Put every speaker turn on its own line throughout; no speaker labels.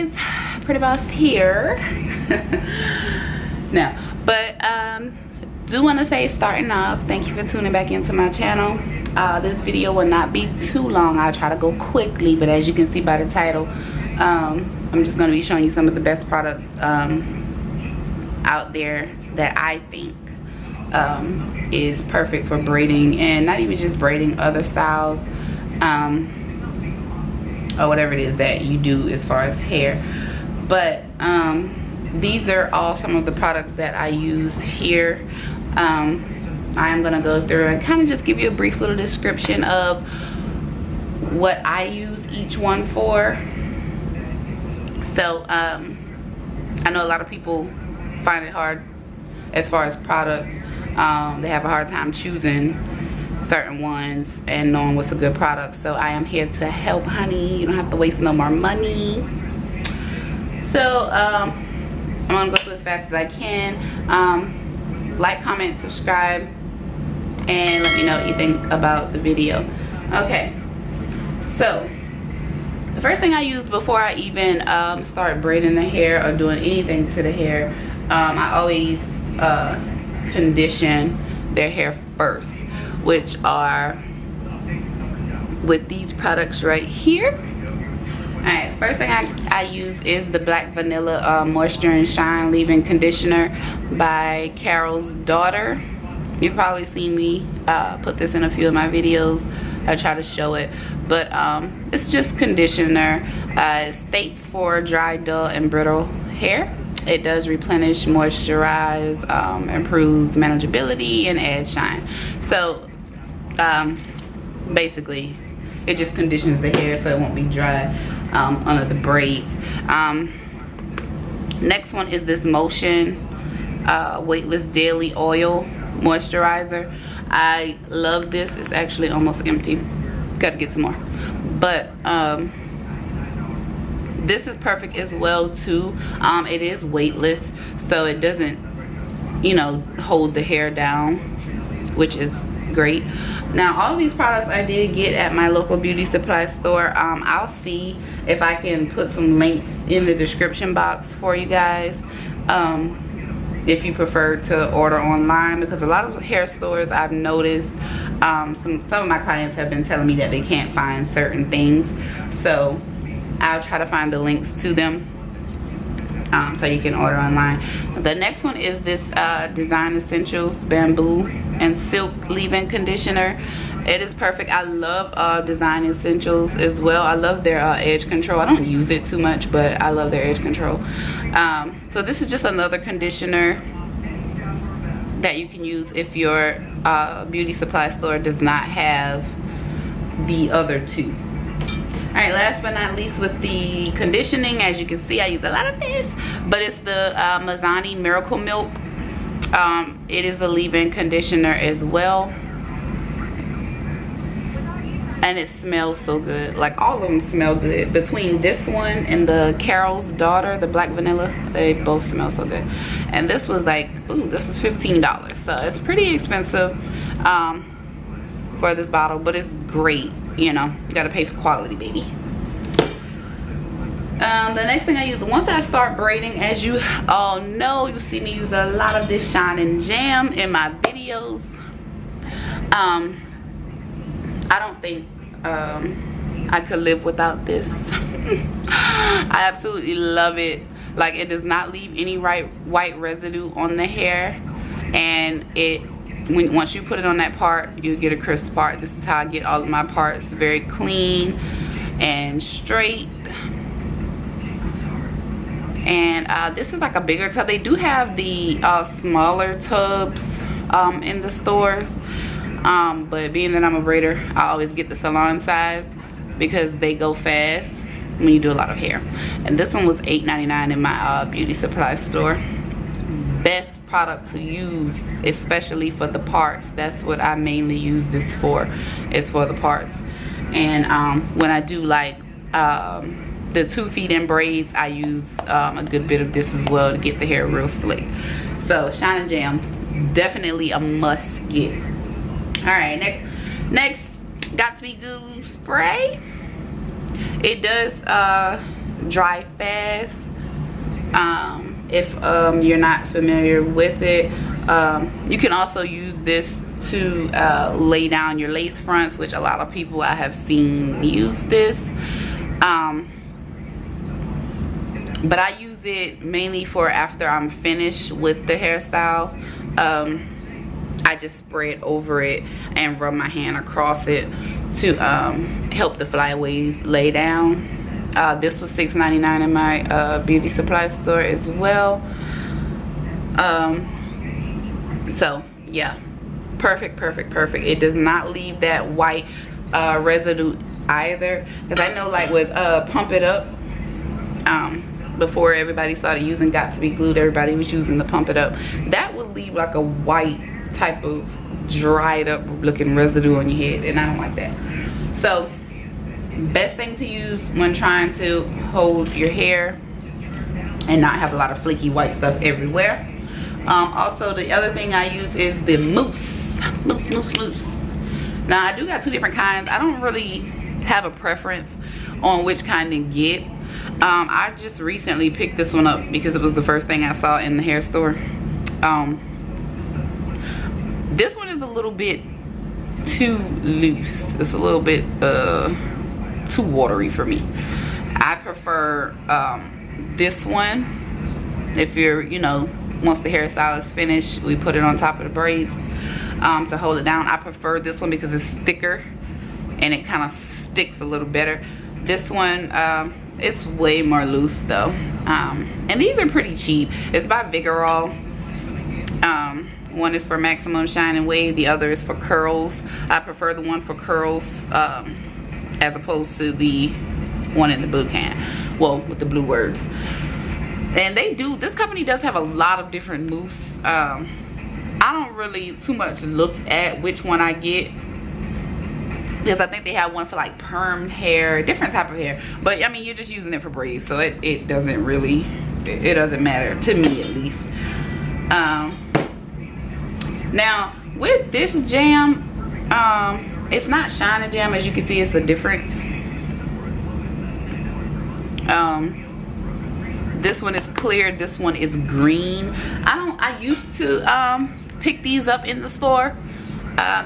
guys, pretty boss here. No, but do want to say, starting off, thank you for tuning back into my channel. This video will not be too long. I'll try to go quickly, but as you can see by the title, I'm just going to be showing you some of the best products out there that I think is perfect for braiding, and not even just braiding, other styles, or whatever it is that you do as far as hair. But these are all some of the products that I use here. I am gonna go through and kind of just give you a brief little description of what I use each one for. So I know a lot of people find it hard as far as products. They have a hard time choosing certain ones and knowing what's a good product. So I am here to help, honey. You don't have to waste no more money. So I'm gonna go through as fast as I can. Like, comment, subscribe, and let me know what you think about the video. Okay, so the first thing I use before I even start braiding the hair or doing anything to the hair, I always condition their hair first, which are with these products right here. Alright, first thing I use is the Black Vanilla Moisture and Shine Leave-In Conditioner by Carol's Daughter. You've probably seen me put this in a few of my videos. I try to show it, but it's just conditioner. It states for dry, dull, and brittle hair. It does replenish, moisturize, improves manageability, and adds shine. So basically it just conditions the hair so it won't be dry under the braids. Next one is this Motion Weightless Daily Oil Moisturizer. I love this. It's actually almost empty. Gotta get some more, but this is perfect as well too. It is weightless, so it doesn't, you know, hold the hair down, which is great. Now, all these products I did get at my local beauty supply store. I'll see if I can put some links in the description box for you guys, if you prefer to order online, because a lot of hair stores, I've noticed, some of my clients have been telling me that they can't find certain things. So I'll try to find the links to them so you can order online. The next one is this Design Essentials Bamboo and Silk Leave-In Conditioner. It is perfect. I love Design Essentials as well. I love their edge control. I don't use it too much, but I love their edge control. So this is just another conditioner that you can use if your beauty supply store does not have the other two. Alright, last but not least, with the conditioning, as you can see, I use a lot of this, but it's the Mazzani Miracle Milk. It is the leave-in conditioner as well, and it smells so good. Like, all of them smell good. Between this one and the Carol's Daughter, the Black Vanilla, they both smell so good. And this was like, ooh, this is $15, so it's pretty expensive for this bottle, but it's great. You know, you gotta pay for quality, baby. The next thing I use, once I start braiding, as you all know, you see me use a lot of this Shine and Jam in my videos. I don't think I could live without this. I absolutely love it. Like, it does not leave any white residue on the hair, and once you put it on that part, you get a crisp part. This is how I get all of my parts, very clean and straight. And this is like a bigger tub. They do have the smaller tubs in the stores, but being that I'm a braider, I always get the salon size because they go fast when you do a lot of hair. And this one was $8.99 in my beauty supply store. Best product to use, especially for the parts. That's what I mainly use this for, is for the parts. And when I do like the 2 feet in braids, I use a good bit of this as well to get the hair real slick. So Shine and Jam, definitely a must get. All right, next Got to Be Goo spray. It does dry fast. If you're not familiar with it, you can also use this to lay down your lace fronts, which a lot of people I have seen use this. But I use it mainly for after I'm finished with the hairstyle. I just spray it over it and rub my hand across it to help the flyaways lay down. This was $6.99 in my beauty supply store as well. So yeah, perfect. It does not leave that white residue either, because I know like with Pump It Up, before everybody started using Got To Be Glued, everybody was using the Pump It Up. That would leave like a white type of dried up looking residue on your head, and I don't like that. So best thing to use when trying to hold your hair and not have a lot of flaky white stuff everywhere. Also, the other thing I use is the Mousse. Now I do got two different kinds. I don't really have a preference on which kind to get. I just recently picked this one up because it was the first thing I saw in the hair store. This one is a little bit too loose. It's a little bit too watery for me. I prefer this one. If you're, you know, once the hairstyle is finished, we put it on top of the braids to hold it down. I prefer this one because it's thicker and it kind of sticks a little better. This one, it's way more loose though. And these are pretty cheap. It's by Vigorol. One is for maximum shine and wave, the other is for curls. I prefer the one for curls as opposed to the one in the blue can, well, with the blue words. And they do, this company does have a lot of different mousse. I don't really too much look at which one I get, because I think they have one for like permed hair, different type of hair. But I mean, you're just using it for braids, so it doesn't really, it doesn't matter to me at least. Now with this jam, it's not Shine and Jam, as you can see. It's the difference. This one is clear, this one is green. I used to pick these up in the store.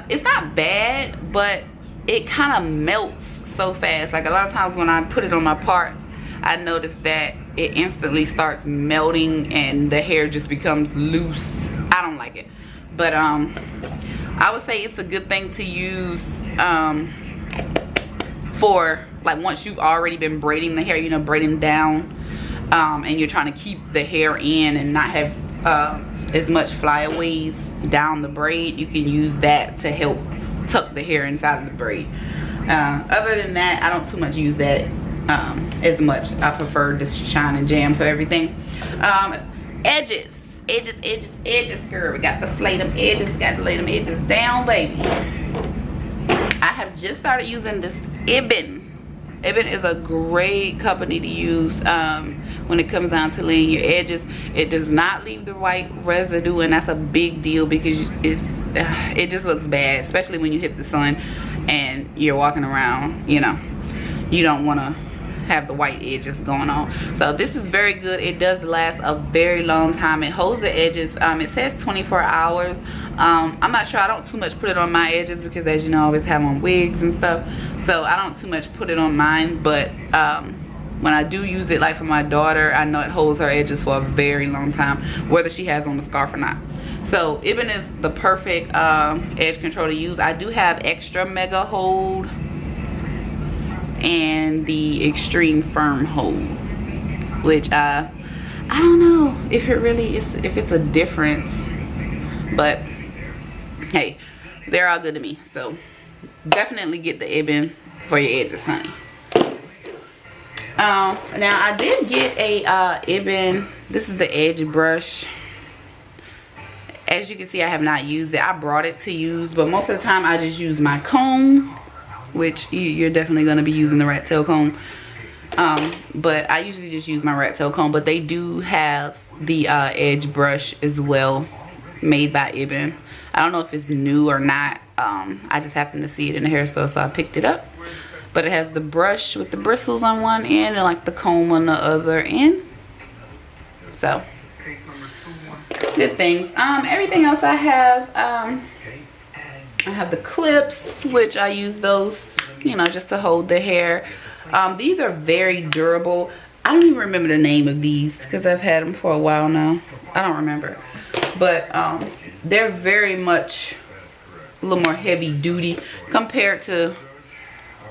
It's not bad, but it kind of melts so fast. Like a lot of times when I put it on my parts, I notice that it instantly starts melting and the hair just becomes loose. I don't like it. But I would say it's a good thing to use for like once you've already been braiding the hair, you know, braiding down, and you're trying to keep the hair in and not have as much flyaways down the braid. You can use that to help tuck the hair inside of the braid. Other than that, I don't too much use that as much. I prefer this Shine and Jam for everything. Edges, girl. We got to slay them edges, got to lay them edges down, baby. I have just started using this Ibn. Ibn is a great company to use when it comes down to laying your edges. It does not leave the white residue, and that's a big deal because it just looks bad, especially when you hit the sun and you're walking around, you know. You don't want to have the white edges going on. So this is very good. It does last a very long time. It holds the edges. It says 24 hours. I'm not sure. I don't too much put it on my edges because, as you know, I always have on wigs and stuff, so I don't too much put it on mine. But when I do use it, like for my daughter, I know it holds her edges for a very long time, whether she has on the scarf or not. So Ibn is the perfect edge control to use. I do have Extra Mega Hold and the Extreme Firm Hold, which I don't know if it really is, if it's a difference, but hey, they're all good to me. So definitely get the Ibn for your edges, honey. Now I did get a Ibn. This is the edge brush. As you can see, I have not used it. I brought it to use, but most of the time I just use my comb, which you're definitely going to be using the rat tail comb. But I usually just use my rat tail comb, but they do have the edge brush as well, made by Ibn. I don't know if it's new or not. I just happened to see it in the hair store, so I picked it up. but it has the brush with the bristles on one end and like the comb on the other end. So good things. Everything else I have the clips, which I use those, you know, just to hold the hair. These are very durable. I don't even remember the name of these because I've had them for a while now. I don't remember, but they're very much a little more heavy duty compared to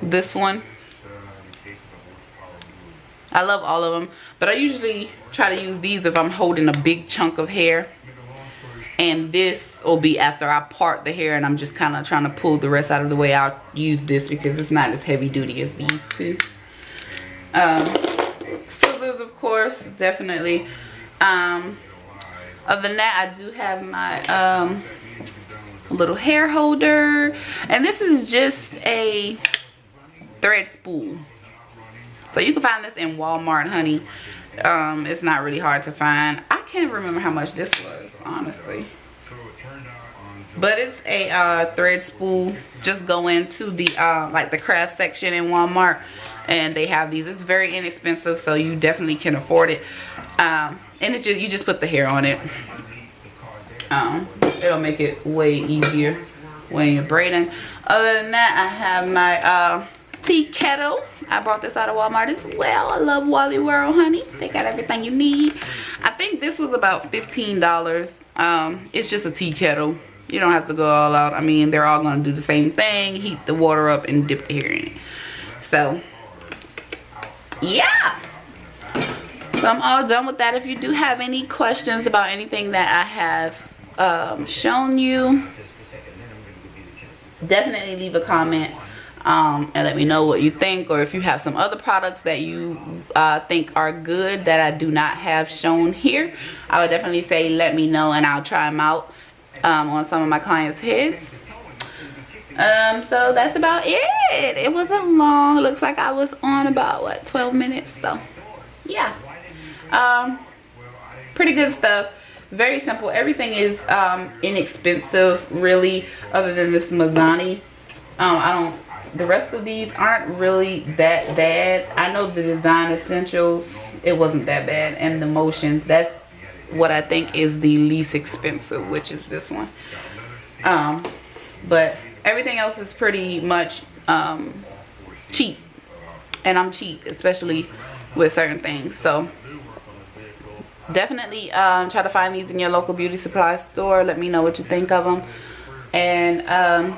this one. I love all of them, but I usually try to use these if I'm holding a big chunk of hair, and this will be after I part the hair and I'm just kind of trying to pull the rest out of the way. I'll use this because it's not as heavy duty as these two. Scissors, of course, definitely. Other than that, I do have my little hair holder, and this is just a thread spool. So you can find this in Walmart, honey. It's not really hard to find. I can't remember how much this was, honestly. But it's a thread spool. Just go into the like the craft section in Walmart, and they have these. It's very inexpensive, so you definitely can afford it. And it's just, you just put the hair on it. It'll make it way easier when you're braiding. Other than that, I have my tea kettle. I brought this out of Walmart as well. I love Wally World, honey. They got everything you need. I think this was about $15. It's just a tea kettle. You don't have to go all out. I mean, they're all going to do the same thing. Heat the water up and dip the hair in it. So, yeah. So I'm all done with that. If you do have any questions about anything that I have shown you, definitely leave a comment and let me know what you think, or if you have some other products that you think are good that I do not have shown here, I would definitely say let me know, and I'll try them out on some of my clients' heads. So that's about it. It wasn't long. It looks like I was on about what, 12 minutes. So yeah, pretty good stuff. Very simple. Everything is inexpensive, really, other than this Mazzani. The rest of these aren't really that bad. I know the Design Essentials, it wasn't that bad, and the Motions, that's what I think is the least expensive, which is this one. But everything else is pretty much cheap, and I'm cheap, especially with certain things. So definitely try to find these in your local beauty supply store. Let me know what you think of them. And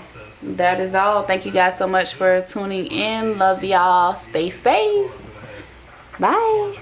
that is all. Thank you guys so much for tuning in. Love y'all. Stay safe. Bye.